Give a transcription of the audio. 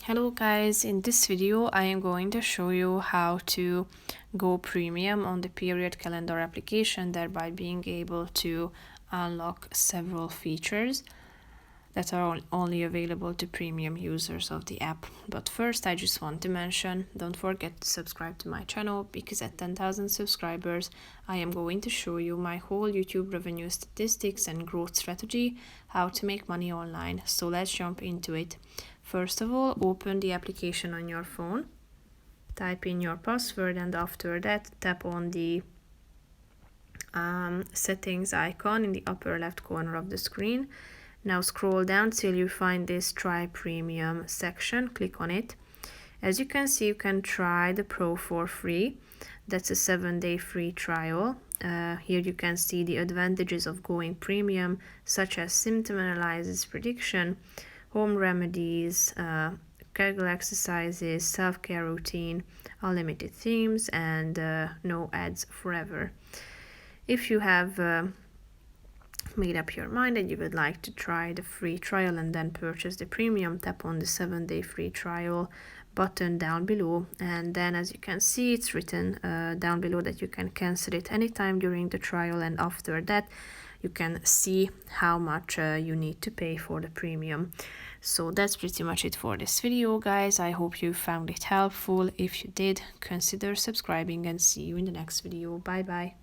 Hello guys, in this video I am going to show you how to go premium on the period calendar application, thereby being able to unlock several features that are only available to premium users of the app. But first I just want to mention, don't forget to subscribe to my channel, because at 10,000 subscribers I am going to show you my whole YouTube revenue statistics and growth strategy, how to make money online. So let's jump into it. First of all, open the application on your phone, type in your password, and after that tap on the settings icon in the upper left corner of the screen. Now scroll down till you find this Try Premium section, click on it. As you can see, you can try the Pro for free. That's a 7-day free trial. Here you can see the advantages of going premium, such as symptom analysis prediction, home remedies, Kegel exercises, self-care routine, unlimited themes, and no ads forever. If you have made up your mind that you would like to try the free trial and then purchase the premium, tap on the 7-day free trial button down below, and then as you can see, it's written down below that you can cancel it anytime during the trial, and after that you can see how much you need to pay for the premium. So that's pretty much it for this video, guys. I hope you found it helpful. If you did, consider subscribing, and see you in the next video. Bye bye.